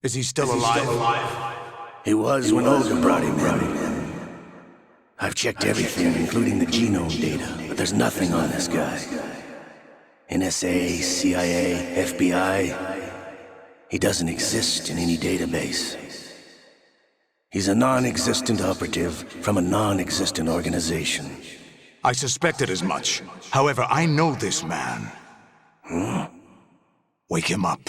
Is he still alive? He was when Olga brought him in. I've checked everything, including the genome data, but there's nothing on this guy. NSA, CIA, FBI. He doesn't exist in any database. He's a non-existent operative from a non-existent organization. I suspected as much. However, I know this man. Wake him up.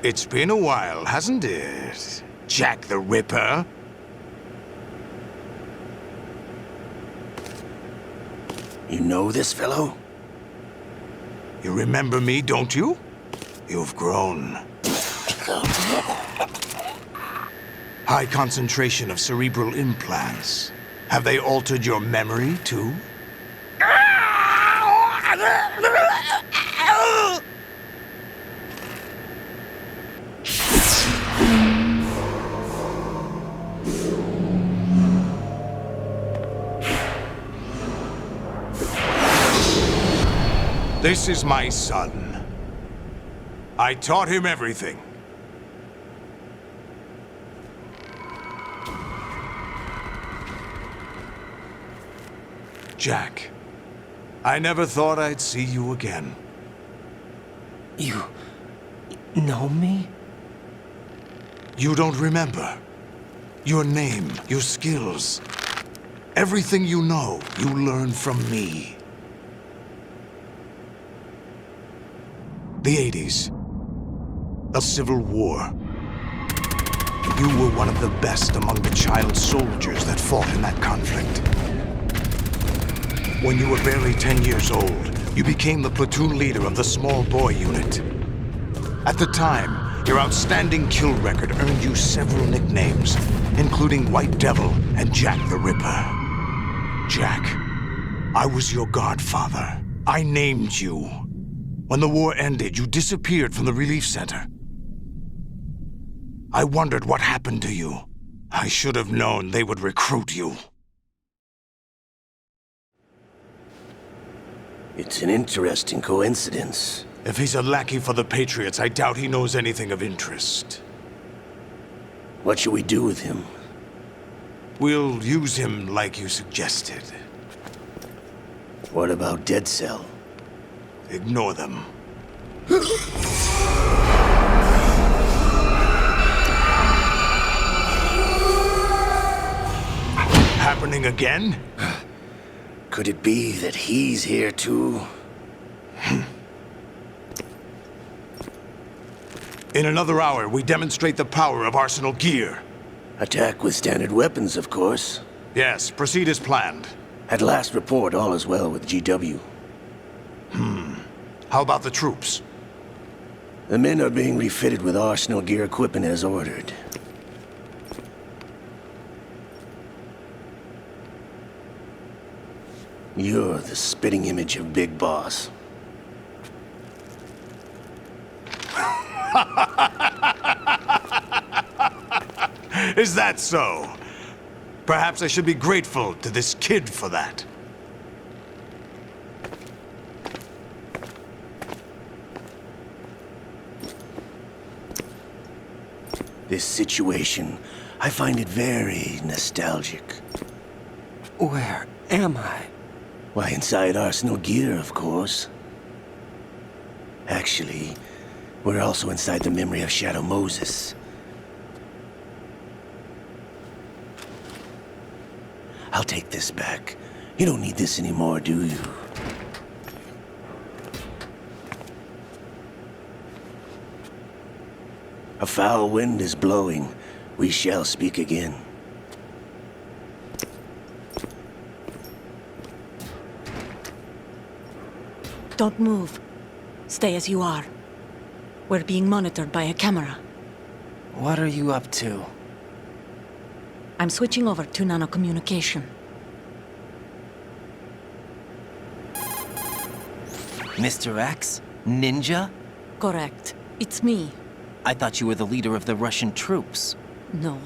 It's been a while, hasn't it? Jack the Ripper? You know this fellow? You remember me, don't you? You've grown. High concentration of cerebral implants. Have they altered your memory, too? This is my son. I taught him everything. Jack, I never thought I'd see you again. You know me? You don't remember. Your name, your skills. Everything you know, you learned from me. The 80s. A civil war. You were one of the best among the child soldiers that fought in that conflict. When you were barely 10 years old, you became the platoon leader of the small boy unit. At the time, your outstanding kill record earned you several nicknames, including White Devil and Jack the Ripper. Jack, I was your godfather. I named you. When the war ended, you disappeared from the relief center. I wondered what happened to you. I should have known they would recruit you. It's an interesting coincidence. If he's a lackey for the Patriots, I doubt he knows anything of interest. What should we do with him? We'll use him like you suggested. What about Dead Cell? Ignore them. Happening again? Could it be that he's here too? In another hour, we demonstrate the power of Arsenal gear. Attack with standard weapons, of course. Yes, proceed as planned. At last report, all is well with GW. How about the troops? The men are being refitted with Arsenal gear equipment as ordered. You're the spitting image of Big Boss. Is that so? Perhaps I should be grateful to this kid for that. This situation, I find it very nostalgic. Where am I? Why, inside Arsenal gear, of course. Actually, we're also inside the memory of Shadow Moses. I'll take this back. You don't need this anymore, do you? A foul wind is blowing. We shall speak again. Don't move. Stay as you are. We're being monitored by a camera. What are you up to? I'm switching over to nanocommunication. Mr. X? Ninja? Correct. It's me. I thought you were the leader of the Russian troops. No.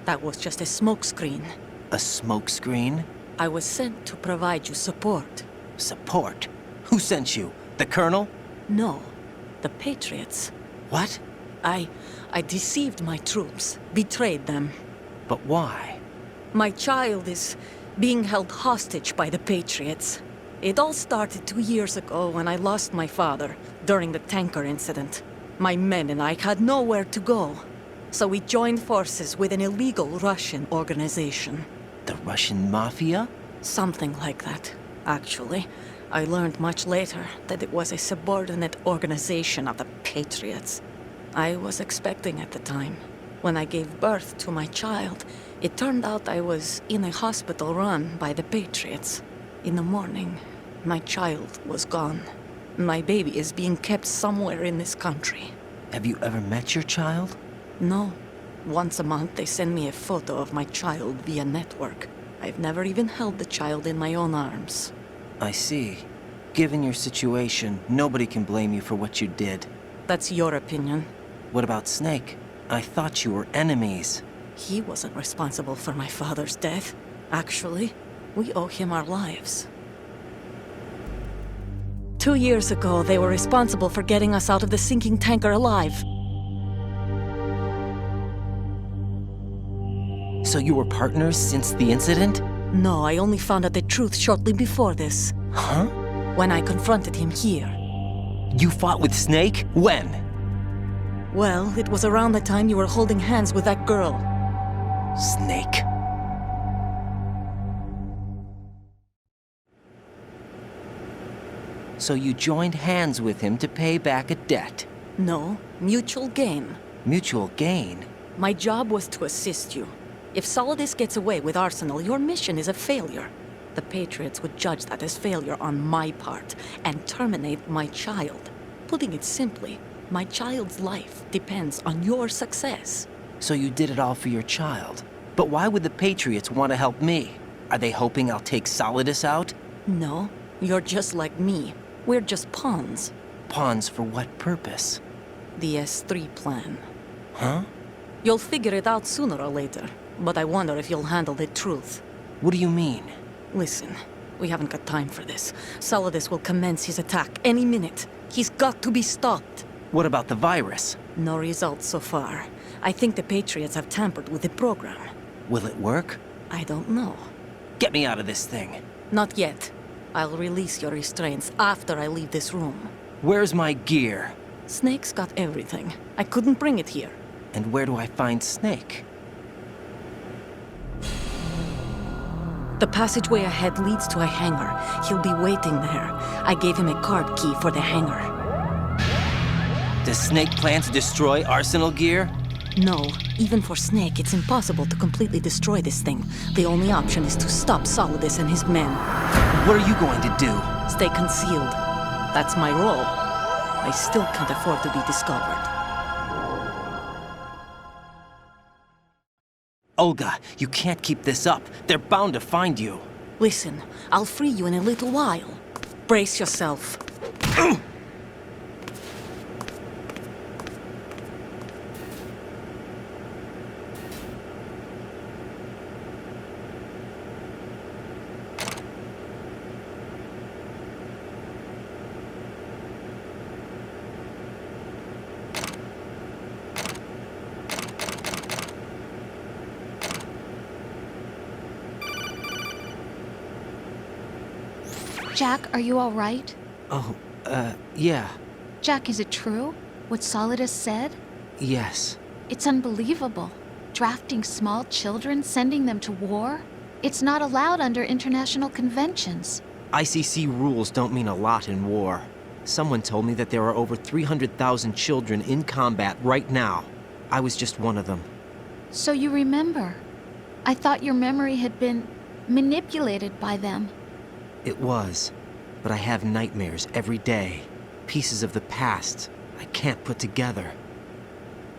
That was just a smokescreen. A smokescreen? I was sent to provide you support. Support? Who sent you? The Colonel? No, the Patriots. What? I deceived my troops, betrayed them. But why? My child is being held hostage by the Patriots. It all started 2 years ago when I lost my father during the tanker incident. My men and I had nowhere to go, so we joined forces with an illegal Russian organization. The Russian Mafia? Something like that, actually. I learned much later that it was a subordinate organization of the Patriots. I was expecting at the time. When I gave birth to my child, it turned out I was in a hospital run by the Patriots. In the morning, my child was gone. My baby is being kept somewhere in this country. Have you ever met your child? No. Once a month, they send me a photo of my child via network. I've never even held the child in my own arms. I see. Given your situation, nobody can blame you for what you did. That's your opinion. What about Snake? I thought you were enemies. He wasn't responsible for my father's death. Actually, we owe him our lives. 2 years ago, they were responsible for getting us out of the sinking tanker alive. So you were partners since the incident? No, I only found out the truth shortly before this. Huh? When I confronted him here. You fought with Snake? When? Well, it was around the time you were holding hands with that girl. Snake. So you joined hands with him to pay back a debt? No, mutual gain. Mutual gain? My job was to assist you. If Solidus gets away with Arsenal, your mission is a failure. The Patriots would judge that as failure on my part and terminate my child. Putting it simply, my child's life depends on your success. So you did it all for your child. But why would the Patriots want to help me? Are they hoping I'll take Solidus out? No, you're just like me. We're just pawns. Pawns for what purpose? The S3 plan. Huh? You'll figure it out sooner or later, but I wonder if you'll handle the truth. What do you mean? Listen, we haven't got time for this. Solidus will commence his attack any minute. He's got to be stopped. What about the virus? No results so far. I think the Patriots have tampered with the program. Will it work? I don't know. Get me out of this thing. Not yet. I'll release your restraints after I leave this room. Where's my gear? Snake's got everything. I couldn't bring it here. And where do I find Snake? The passageway ahead leads to a hangar. He'll be waiting there. I gave him a card key for the hangar. Does Snake plan to destroy Arsenal gear? No, even for Snake, it's impossible to completely destroy this thing. The only option is to stop Solidus and his men. What are you going to do? Stay concealed. That's my role. I still can't afford to be discovered. Olga, you can't keep this up. They're bound to find you. Listen, I'll free you in a little while. Brace yourself. Jack, are you all right? Oh, yeah. Jack, is it true? What Solidus said? Yes. It's unbelievable. Drafting small children, sending them to war? It's not allowed under international conventions. ICC rules don't mean a lot in war. Someone told me that there are over 300,000 children in combat right now. I was just one of them. So you remember. I thought your memory had been manipulated by them. It was. But I have nightmares every day. Pieces of the past I can't put together.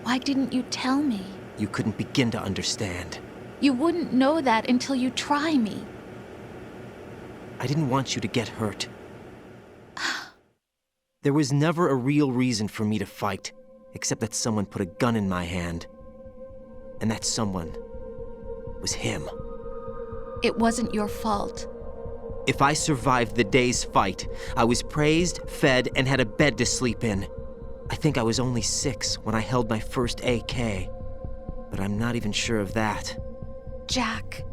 Why didn't you tell me? You couldn't begin to understand. You wouldn't know that until you try me. I didn't want you to get hurt. There was never a real reason for me to fight, except that someone put a gun in my hand. And that someone was him. It wasn't your fault. If I survived the day's fight, I was praised, fed, and had a bed to sleep in. I think I was only 6 when I held my first AK. But I'm not even sure of that. Jack.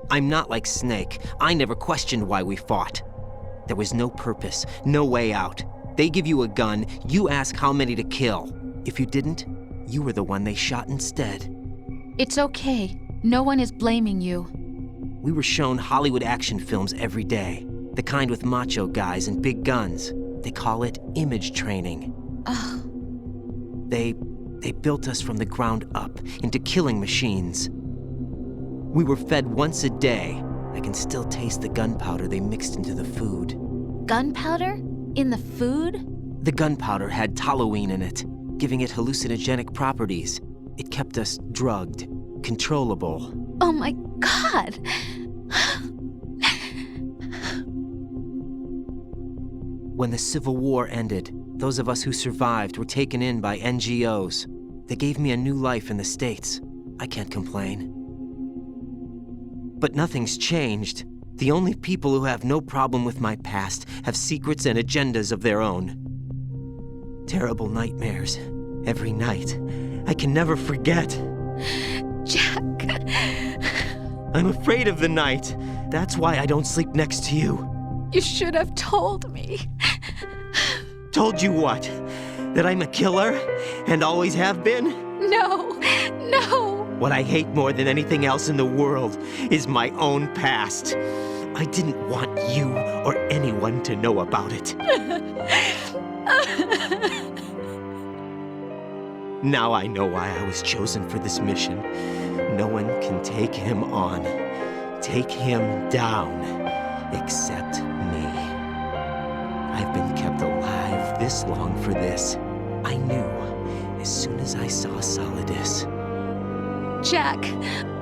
I'm not like Snake. I never questioned why we fought. There was no purpose, no way out. They give you a gun, you ask how many to kill. If you didn't, you were the one they shot instead. It's okay. No one is blaming you. We were shown Hollywood action films every day. The kind with macho guys and big guns. They call it image training. Ugh. They built us from the ground up into killing machines. We were fed once a day. I can still taste the gunpowder they mixed into the food. Gunpowder? In the food? The gunpowder had toluene in it, giving it hallucinogenic properties. It kept us drugged, controllable. Oh my God! When the Civil War ended, those of us who survived were taken in by NGOs. They gave me a new life in the States. I can't complain. But nothing's changed. The only people who have no problem with my past have secrets and agendas of their own. Terrible nightmares. Every night. I can never forget. Jack. I'm afraid of the night. That's why I don't sleep next to you. You should have told me. Told you what? That I'm a killer? And always have been? No, no. What I hate more than anything else in the world is my own past. I didn't want you or anyone to know about it. Now I know why I was chosen for this mission. No one can take him on, take him down, except me. I've been kept alive this long for this. I knew as soon as I saw Solidus. Jack,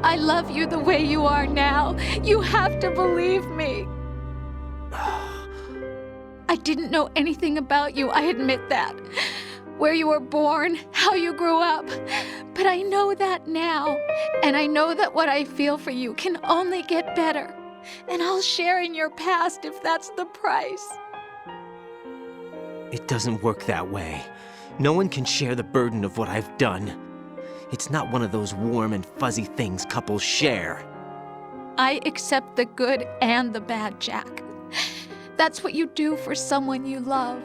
I love you the way you are now. You have to believe me. I didn't know anything about you, I admit that. Where you were born, how you grew up. But I know that now. And I know that what I feel for you can only get better. And I'll share in your past if that's the price. It doesn't work that way. No one can share the burden of what I've done. It's not one of those warm and fuzzy things couples share. I accept the good and the bad, Jack. That's what you do for someone you love.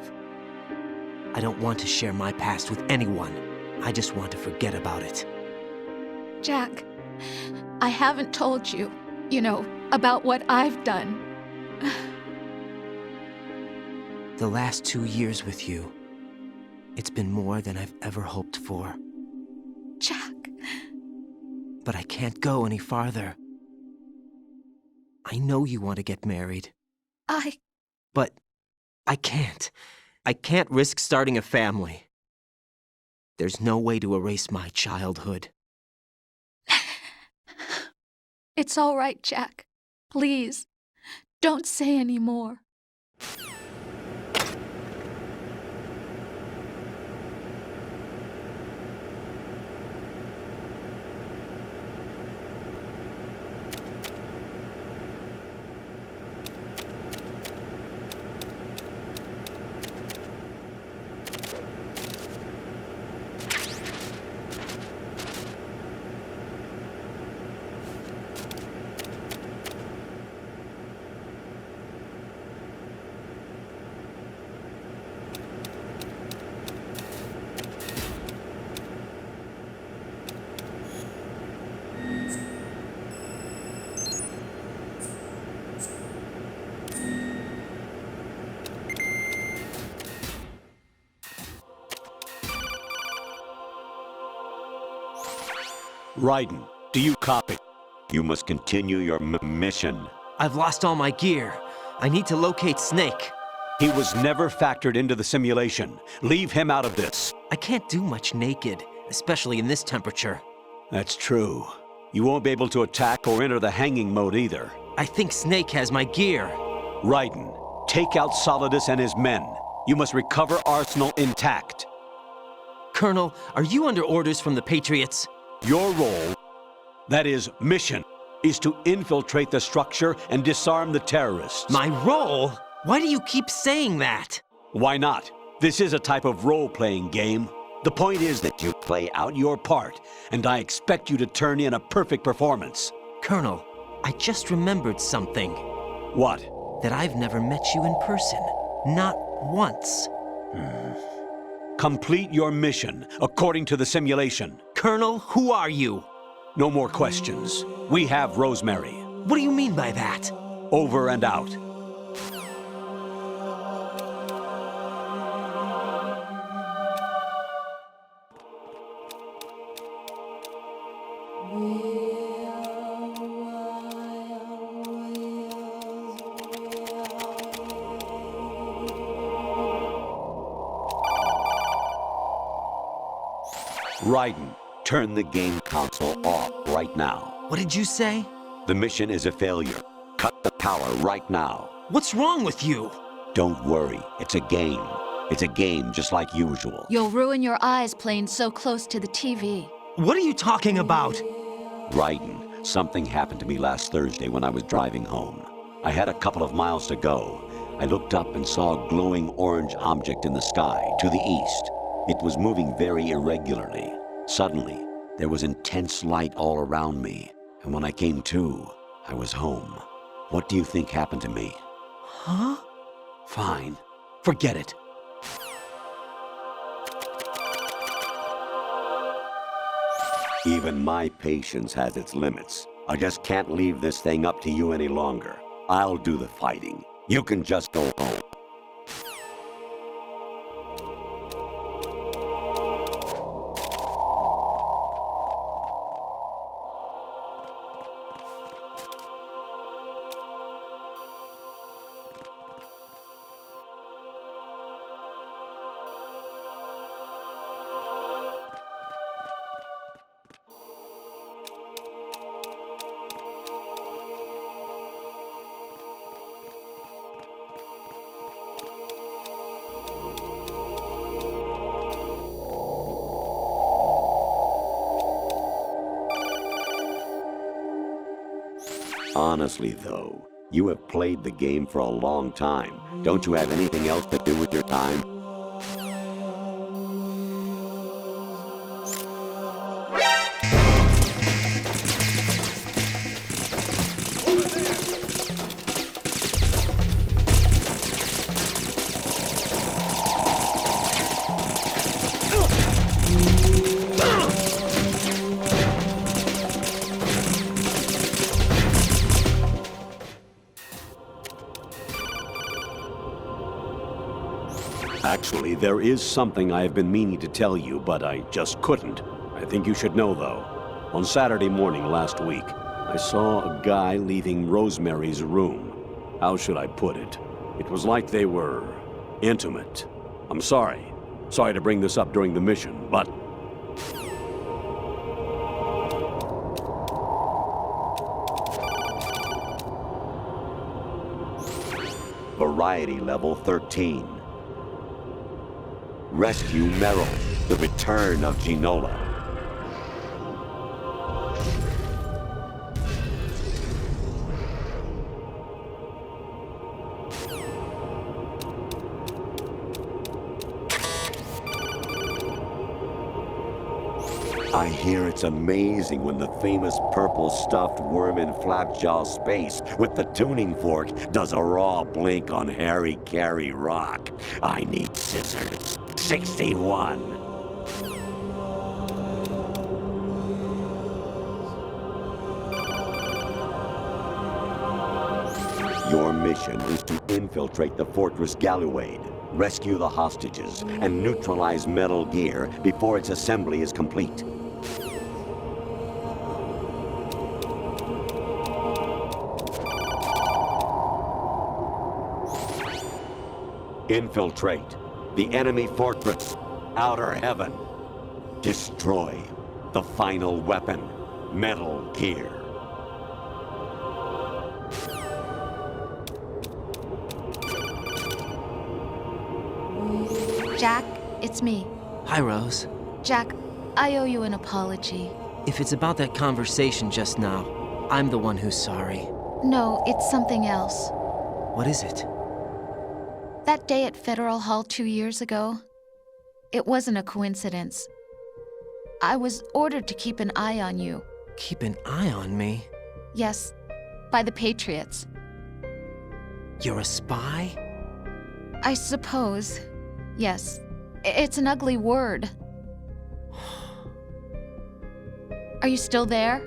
I don't want to share my past with anyone. I just want to forget about it. Jack, I haven't told you, about what I've done. The last 2 years with you, it's been more than I've ever hoped for. Jack. But I can't go any farther. I know you want to get married. But I can't. I can't risk starting a family. There's no way to erase my childhood. It's all right, Jack. Please, don't say any more. Raiden, do you copy? You must continue your mission. I've lost all my gear. I need to locate Snake. He was never factored into the simulation. Leave him out of this. I can't do much naked, especially in this temperature. That's true. You won't be able to attack or enter the hanging mode either. I think Snake has my gear. Raiden, take out Solidus and his men. You must recover Arsenal intact. Colonel, are you under orders from the Patriots? Your role That is, mission is to infiltrate the structure and disarm the terrorists. My role? Why do you keep saying that? Why not? This is a type of role-playing game. The point is that you play out your part, and I expect you to turn in a perfect performance. Colonel, I just remembered something. What? That I've never met you in person. Not once. Complete your mission according to the simulation. Colonel, who are you? No more questions. We have Rosemary. What do you mean by that? Over and out. Raiden, turn the game console off right now. What did you say? The mission is a failure. Cut the power right now. What's wrong with you? Don't worry, it's a game. It's a game just like usual. You'll ruin your eyes playing so close to the TV. What are you talking about? Raiden, something happened to me last Thursday when I was driving home. I had a couple of miles to go. I looked up and saw a glowing orange object in the sky to the east. It was moving very irregularly. Suddenly, there was intense light all around me, and when I came to, I was home. What do you think happened to me? Huh? Fine. Forget it. Even my patience has its limits. I just can't leave this thing up to you any longer. I'll do the fighting. You can just go home. Honestly, though, you have played the game for a long time. Don't you have anything else to do with your time? Actually, there is something I have been meaning to tell you, but I just couldn't. I think you should know, though. On Saturday morning last week, I saw a guy leaving Rosemary's room. How should I put it? It was like they were intimate. I'm sorry. Sorry to bring this up during the mission, but... Variety level 13. Rescue Meryl, the return of Ginola. I hear it's amazing when the famous purple stuffed worm in Flapjaw Space with the tuning fork does a raw blink on Harry Carey Rock. I need scissors. 61. Your mission is to infiltrate the Fortress Galluade, rescue the hostages, and neutralize Metal Gear before its assembly is complete. Infiltrate the enemy fortress, Outer Heaven. Destroy the final weapon, Metal Gear. Jack, it's me. Hi, Rose. Jack, I owe you an apology. If it's about that conversation just now, I'm the one who's sorry. No, it's something else. What is it? That day at Federal Hall 2 years ago, it wasn't a coincidence. I was ordered to keep an eye on you. Keep an eye on me? Yes, by the Patriots. You're a spy? I suppose. Yes. It's an ugly word. Are you still there?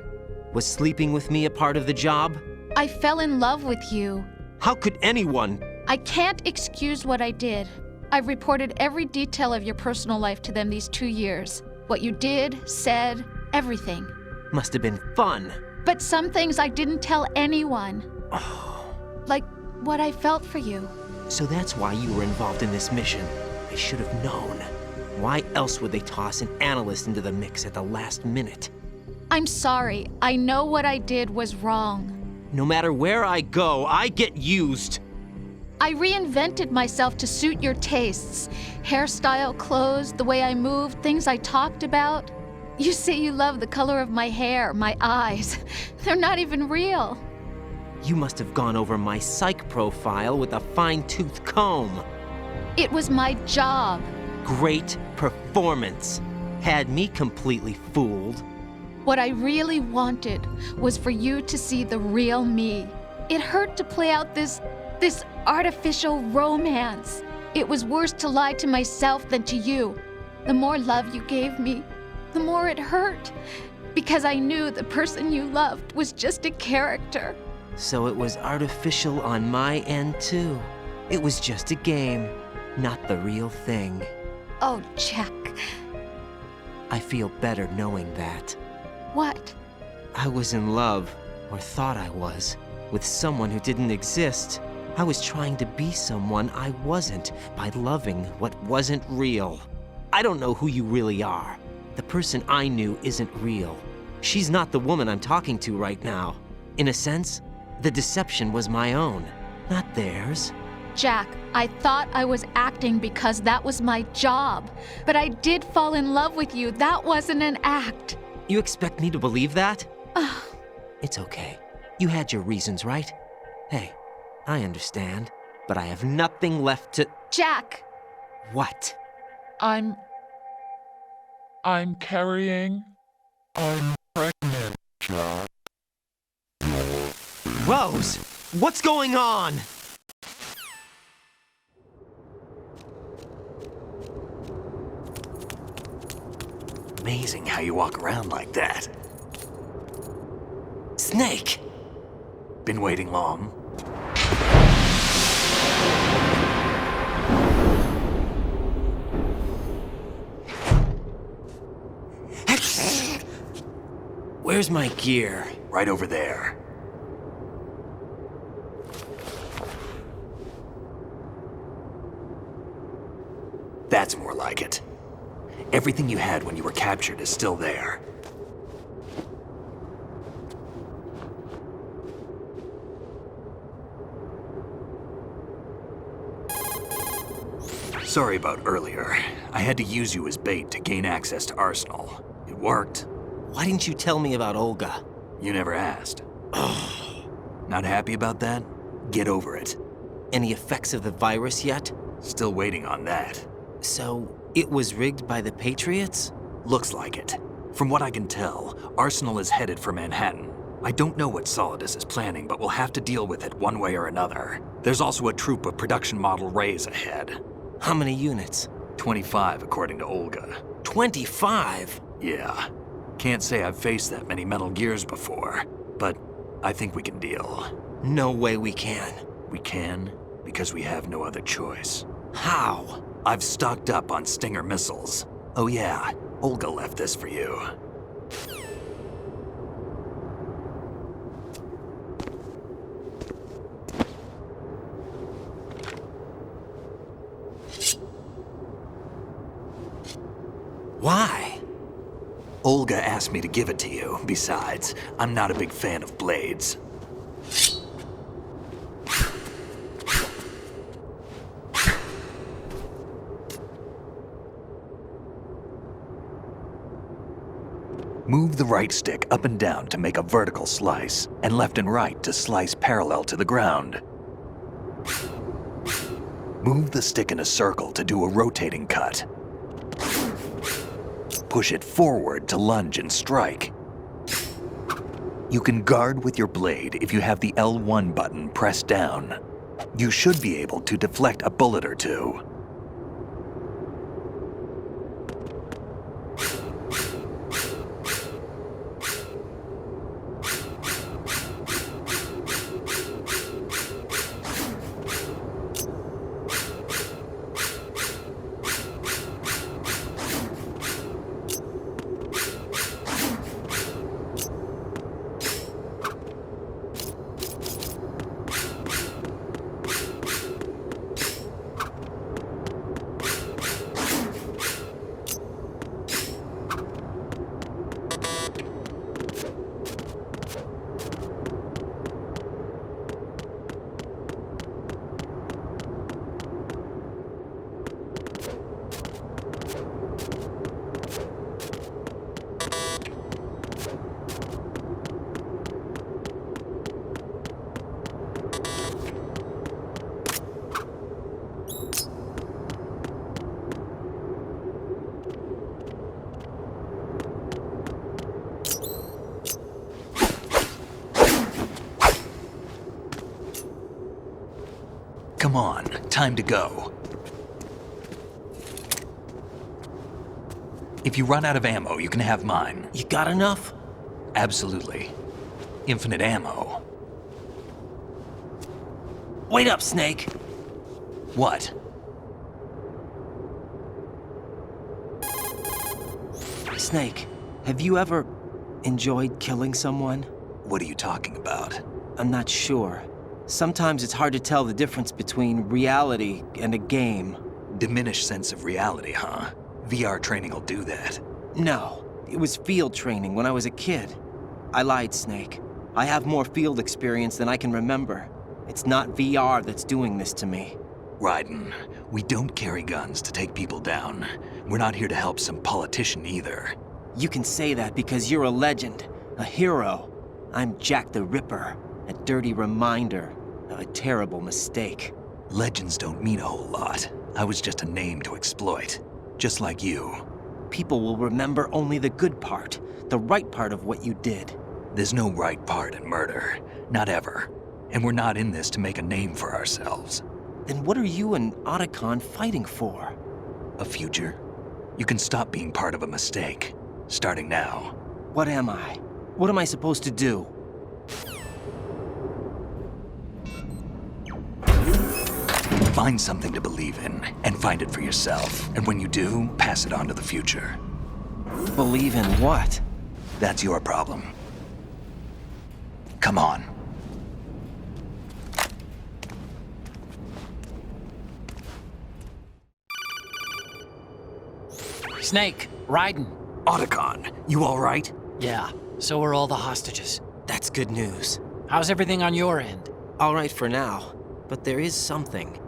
Was sleeping with me a part of the job? I fell in love with you. How could anyone? I can't excuse what I did. I've reported every detail of your personal life to them these 2 years. What you did, said, everything. Must have been fun. But some things I didn't tell anyone. Like what I felt for you. So that's why you were involved in this mission. I should have known. Why else would they toss an analyst into the mix at the last minute? I'm sorry. I know what I did was wrong. No matter where I go, I get used. I reinvented myself to suit your tastes. Hairstyle, clothes, the way I moved, things I talked about. You say you love the color of my hair, my eyes. They're not even real. You must have gone over my psych profile with a fine-tooth comb. It was my job. Great performance. Had me completely fooled. What I really wanted was for you to see the real me. It hurt to play out this artificial romance. It was worse to lie to myself than to you. The more love you gave me, the more it hurt. Because I knew the person you loved was just a character. So it was artificial on my end too. It was just a game, not the real thing. Oh, Jack. I feel better knowing that. What? I was in love, or thought I was, with someone who didn't exist. I was trying to be someone I wasn't by loving what wasn't real. I don't know who you really are. The person I knew isn't real. She's not the woman I'm talking to right now. In a sense, the deception was my own, not theirs. Jack, I thought I was acting because that was my job. But I did fall in love with you. That wasn't an act. You expect me to believe that? It's okay. You had your reasons, right? Hey, I understand, but I have nothing left to... Jack! What? I'm carrying. I'm pregnant, Jack. Rose! What's going on? Amazing how you walk around like that. Snake! Been waiting long? Where's my gear? Right over there. That's more like it. Everything you had when you were captured is still there. Sorry about earlier. I had to use you as bait to gain access to Arsenal. It worked. Why didn't you tell me about Olga? You never asked. Not happy about that? Get over it. Any effects of the virus yet? Still waiting on that. So, it was rigged by the Patriots? Looks like it. From what I can tell, Arsenal is headed for Manhattan. I don't know what Solidus is planning, but we'll have to deal with it one way or another. There's also a troop of production model Rays ahead. How many units? 25, according to Olga. 25? Yeah. Can't say I've faced that many Metal Gears before, but I think we can deal. No way we can. We can, because we have no other choice. How? I've stocked up on Stinger missiles. Oh yeah, Olga left this for you. Why? Olga asked me to give it to you. Besides, I'm not a big fan of blades. Move the right stick up and down to make a vertical slice, and left and right to slice parallel to the ground. Move the stick in a circle to do a rotating cut. Push it forward to lunge and strike. You can guard with your blade if you have the L1 button pressed down. You should be able to deflect a bullet or two. Come on, time to go. If you run out of ammo, you can have mine. You got enough? Absolutely. Infinite ammo. Wait up, Snake. What? Snake, have you ever enjoyed killing someone? What are you talking about? I'm not sure. Sometimes it's hard to tell the difference between reality and a game. Diminished sense of reality, huh? VR training will do that. No, it was field training when I was a kid. I lied, Snake. I have more field experience than I can remember. It's not VR that's doing this to me. Raiden, we don't carry guns to take people down. We're not here to help some politician either. You can say that because you're a legend, a hero. I'm Jack the Ripper, a dirty reminder of a terrible mistake. Legends don't mean a whole lot. I was just a name to exploit, just like you. People will remember only the good part, the right part of what you did. There's no right part in murder, not ever. And we're not in this to make a name for ourselves. Then what are you and Otacon fighting for? A future? You can stop being part of a mistake, starting now. What am I? What am I supposed to do? Find something to believe in, and find it for yourself. And when you do, pass it on to the future. Believe in what? That's your problem. Come on. Snake, Raiden. Otacon, you all right? Yeah, so are all the hostages. That's good news. How's everything on your end? All right for now, but there is something.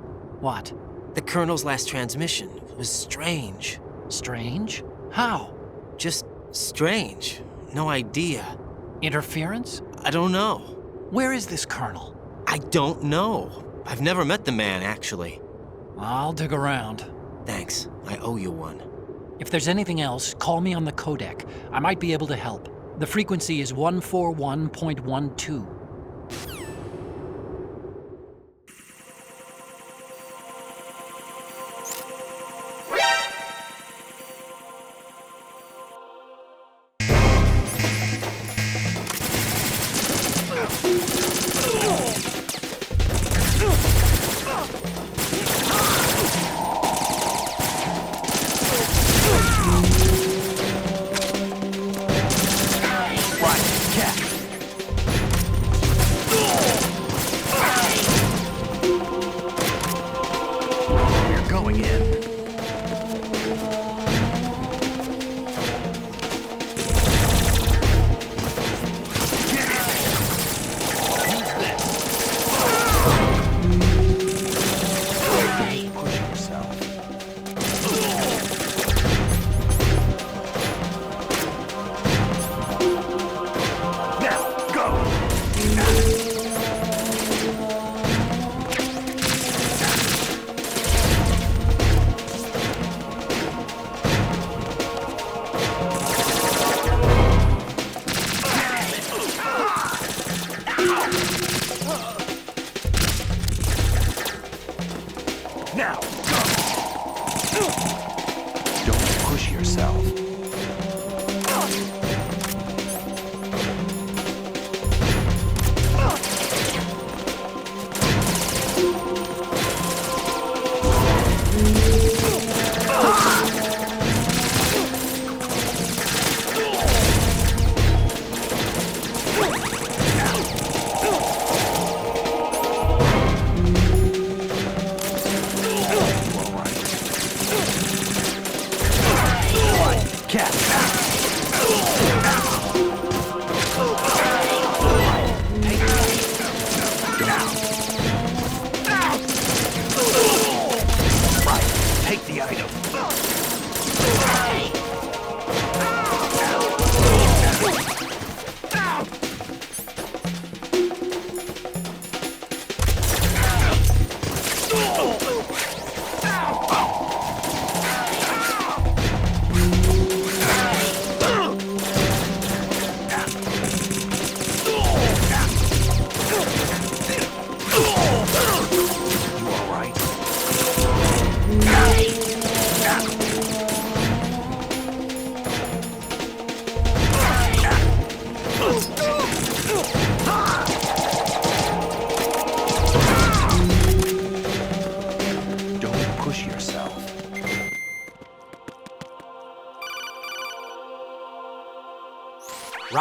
What? The Colonel's last transmission was strange. Strange? How? Just strange. No idea. Interference? I don't know. Where is this Colonel? I don't know. I've never met the man, actually. I'll dig around. Thanks. I owe you one. If there's anything else, call me on the codec. I might be able to help. The frequency is 141.12.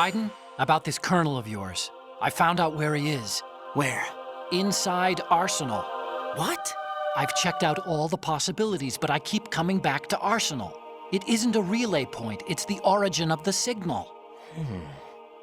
Raiden, about this colonel of yours. I found out where he is. Where? Inside Arsenal. What? I've checked out all the possibilities, but I keep coming back to Arsenal. It isn't a relay point, it's the origin of the signal.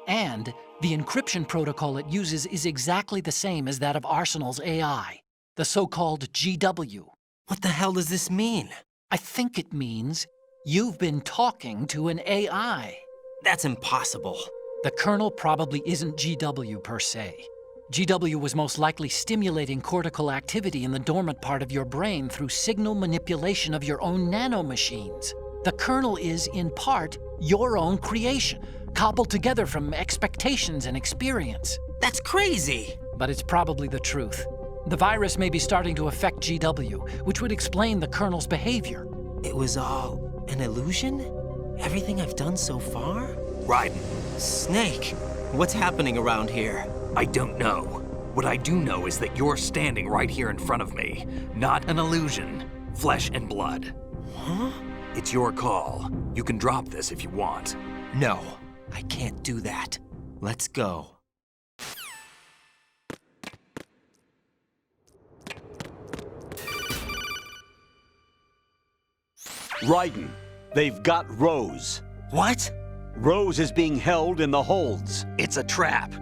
And the encryption protocol it uses is exactly the same as that of Arsenal's AI, the so-called GW. What the hell does this mean? I think it means you've been talking to an AI. That's impossible. The kernel probably isn't GW per se. GW was most likely stimulating cortical activity in the dormant part of your brain through signal manipulation of your own nanomachines. The kernel is, in part, your own creation, cobbled together from expectations and experience. That's crazy! But it's probably the truth. The virus may be starting to affect GW, which would explain the kernel's behavior. It was all an illusion? Everything I've done so far? Raiden, Snake, what's happening around here? I don't know. What I do know is that you're standing right here in front of me. Not an illusion. Flesh and blood. Huh? It's your call. You can drop this if you want. No, I can't do that. Let's go. Raiden, they've got Rose. What? Rose is being held in the holds. It's a trap.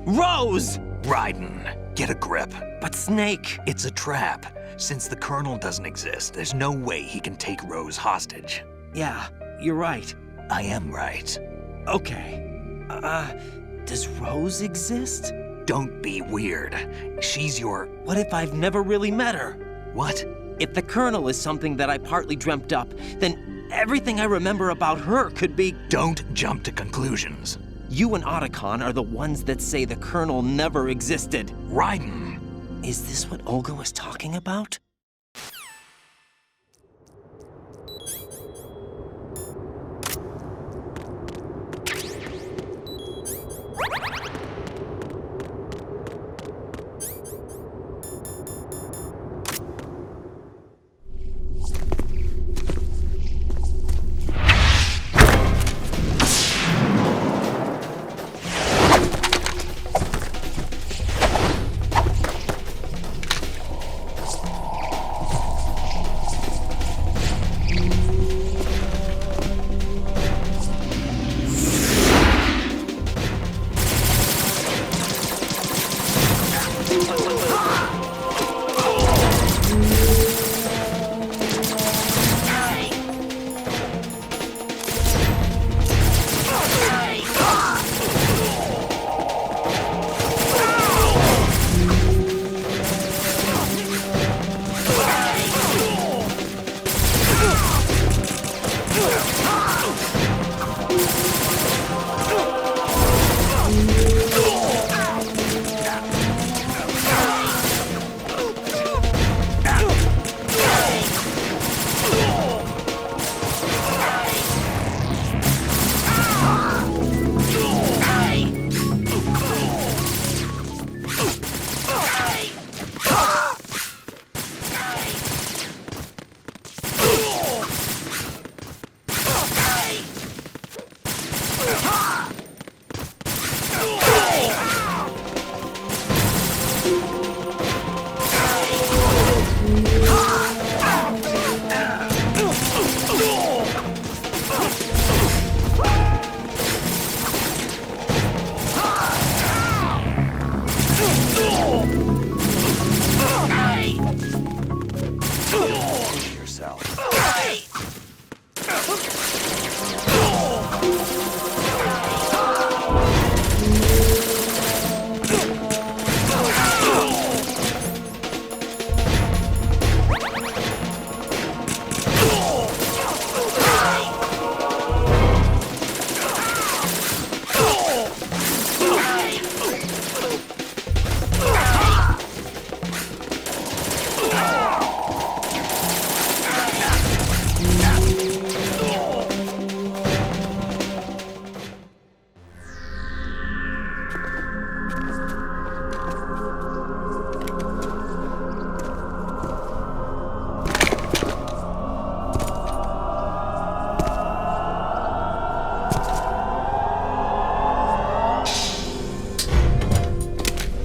Rose! Raiden, get a grip. But Snake... It's a trap. Since the Colonel doesn't exist, there's no way he can take Rose hostage. Yeah, you're right. I am right. Okay. Does Rose exist? Don't be weird. She's your... What if I've never really met her? What? If the Colonel is something that I partly dreamt up, then everything I remember about her could be... Don't jump to conclusions. You and Otacon are the ones that say the Colonel never existed. Raiden! Is this what Olga was talking about?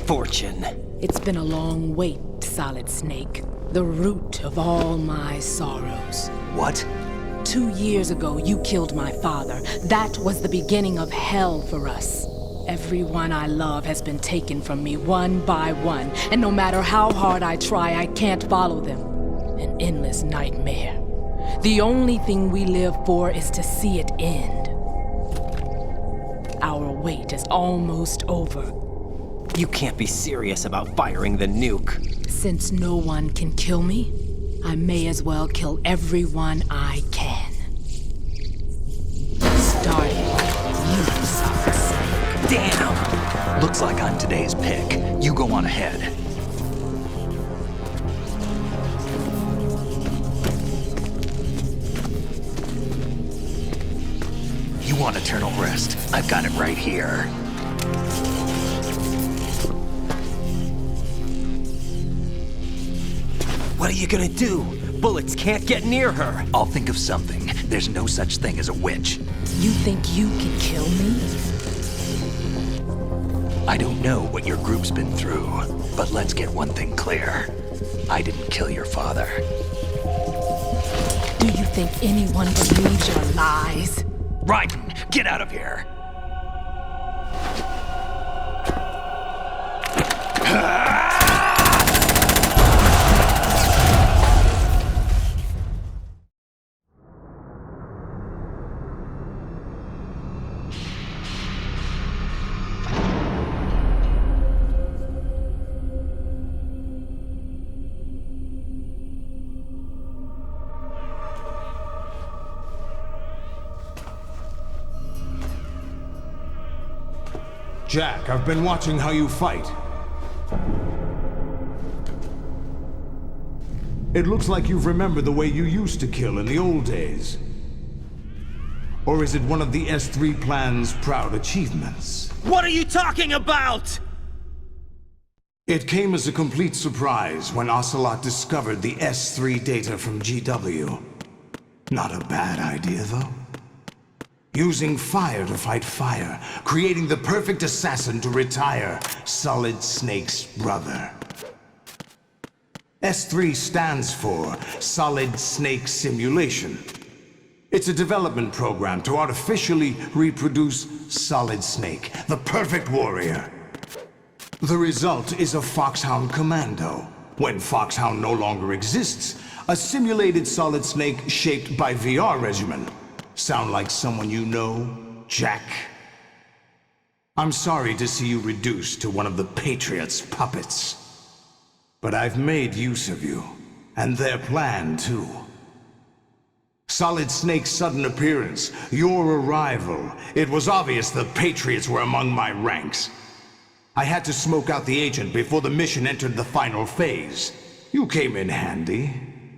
fortune. It's been a long wait, Solid Snake. The root of all my sorrows. What? 2 years ago, you killed my father. That was the beginning of hell for us. Everyone I love has been taken from me one by one, and no matter how hard I try, I can't follow them. An endless nightmare. The only thing we live for is to see it end. Our wait is almost over. You can't be serious about firing the nuke. Since no one can kill me, I may as well kill everyone I can. Starting with you, Solid Snake. Damn! Looks like I'm today's pick. You go on ahead. You want eternal rest? I've got it right here. What are you gonna do? Bullets can't get near her. I'll think of something. There's no such thing as a witch. You think you can kill me? I don't know what your group's been through, but let's get one thing clear. I didn't kill your father. Do you think anyone believes your lies? Raiden, get out of here! Jack, I've been watching how you fight. It looks like you've remembered the way you used to kill in the old days. Or is it one of the S3 plan's proud achievements? What are you talking about? It came as a complete surprise when Ocelot discovered the S3 data from GW. Not a bad idea, though. Using fire to fight fire, creating the perfect assassin to retire Solid Snake's brother. S3 stands for Solid Snake Simulation. It's a development program to artificially reproduce Solid Snake, the perfect warrior. The result is a Foxhound Commando. When Foxhound no longer exists, a simulated Solid Snake shaped by VR regimen. Sound like someone you know, Jack? I'm sorry to see you reduced to one of the Patriots' puppets. But I've made use of you, and their plan too. Solid Snake's sudden appearance, your arrival, it was obvious the Patriots were among my ranks. I had to smoke out the agent before the mission entered the final phase. You came in handy,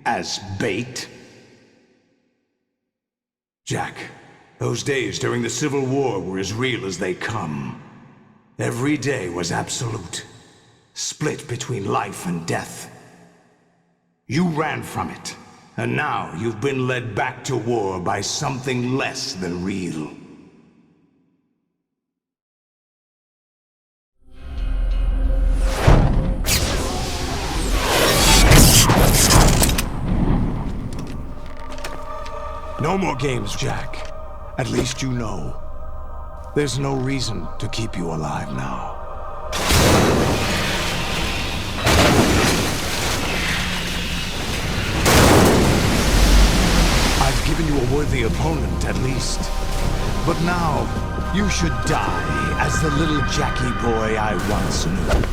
as bait. Jack, those days during the Civil War were as real as they come. Every day was absolute, split between life and death. You ran from it, and now you've been led back to war by something less than real. No more games, Jack. At least you know. There's no reason to keep you alive now. I've given you a worthy opponent, at least. But now, you should die as the little Jackie boy I once knew.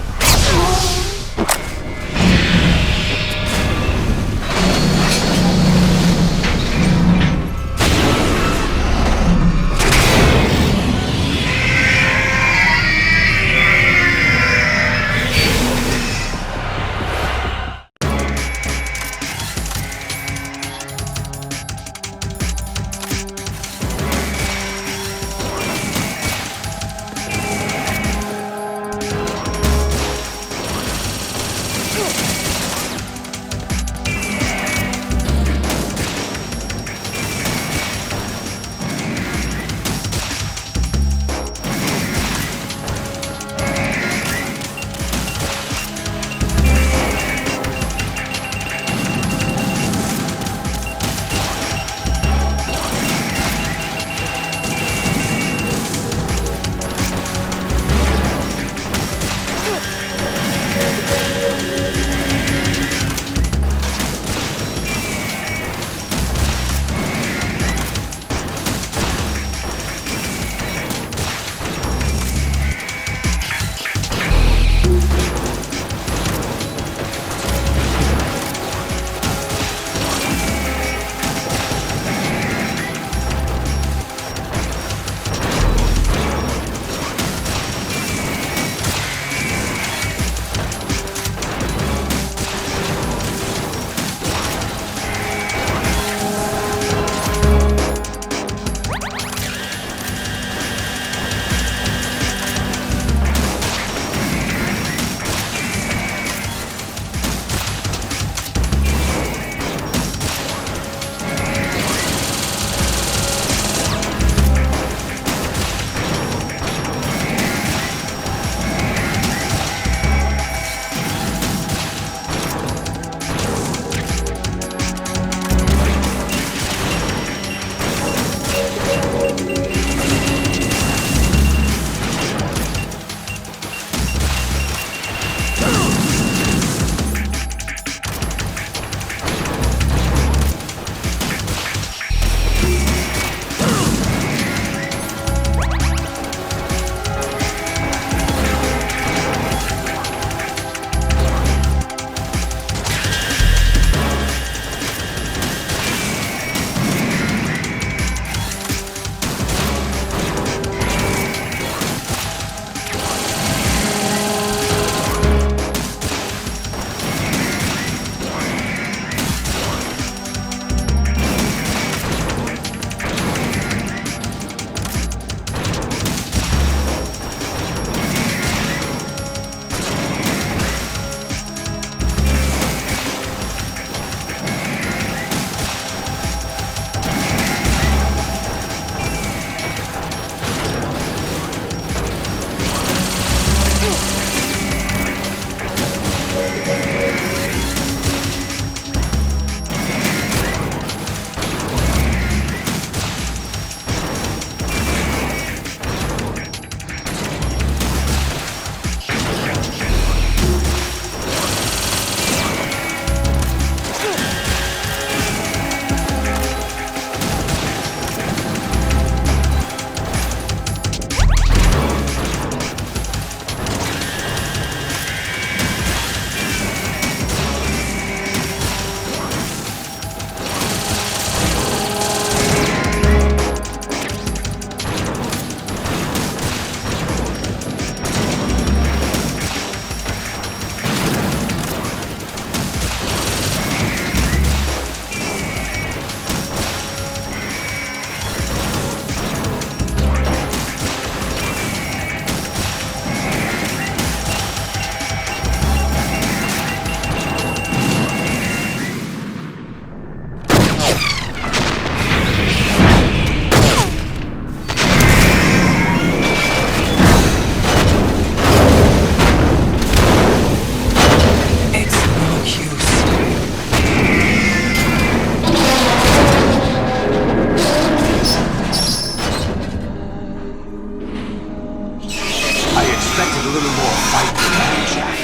a little more fight than that, Jack.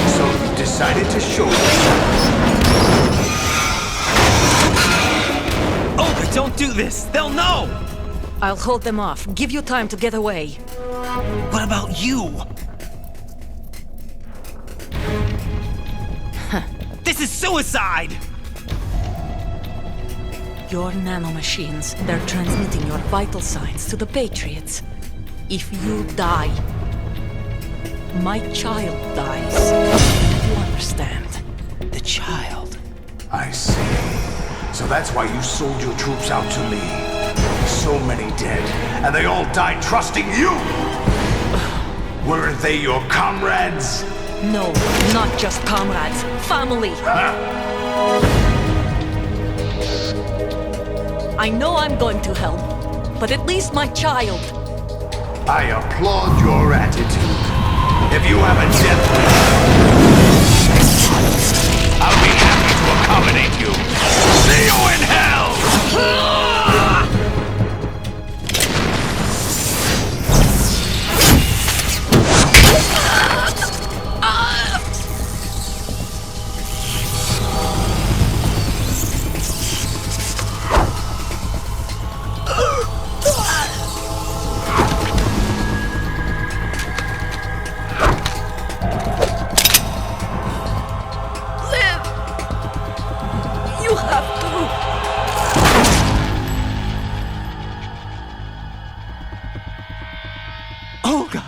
So you decided to show yourself. Olga, don't do this! They'll know! I'll hold them off. Give you time to get away. What about you? This is suicide! Your nanomachines, they're transmitting your vital signs to the Patriots. If you die, my child dies. You understand? The child. I see. So that's why you sold your troops out to me. So many dead, and they all died trusting you! Weren't they your comrades? No, not just comrades. Family. I know I'm going to hell, but at least my child. I applaud your attitude. If you have a death wish, I'll be happy to accommodate you. See you in hell! Olga!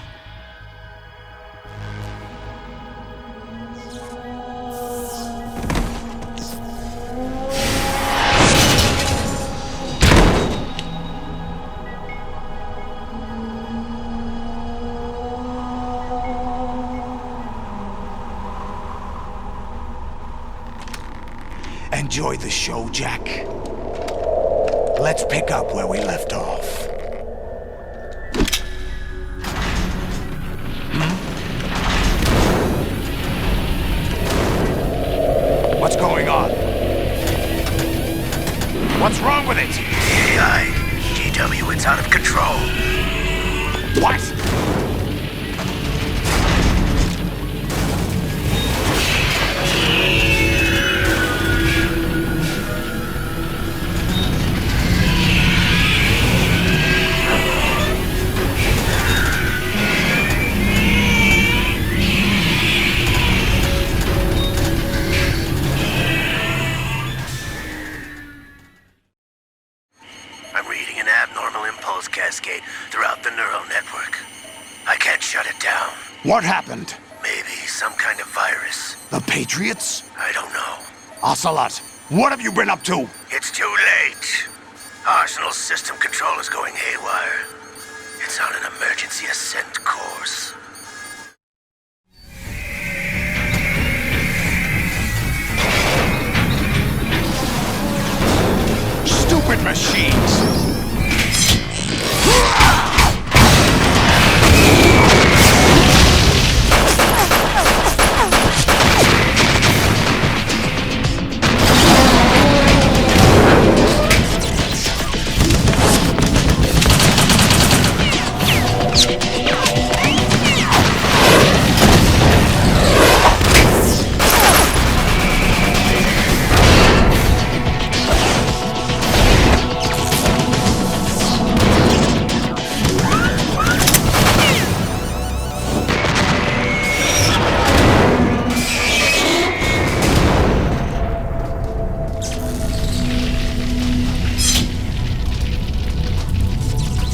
Enjoy the show, Jack. Let's pick up where we left off. What's going on? What's wrong with it? AI, GW, it's out of control. What? I'm reading an abnormal impulse cascade throughout the neural network. I can't shut it down. What happened? Maybe some kind of virus. The Patriots? I don't know. Ocelot, what have you been up to? It's too late. Arsenal's system control is going haywire. It's on an emergency ascent course. Stupid machines!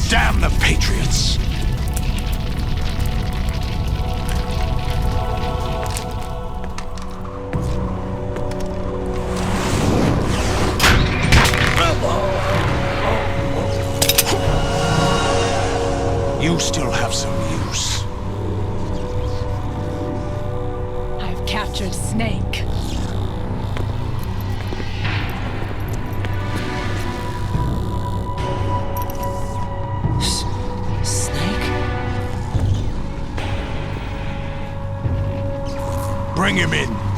Damn the Patriots! You still have some use. I've captured Snake. Snake? Bring him in.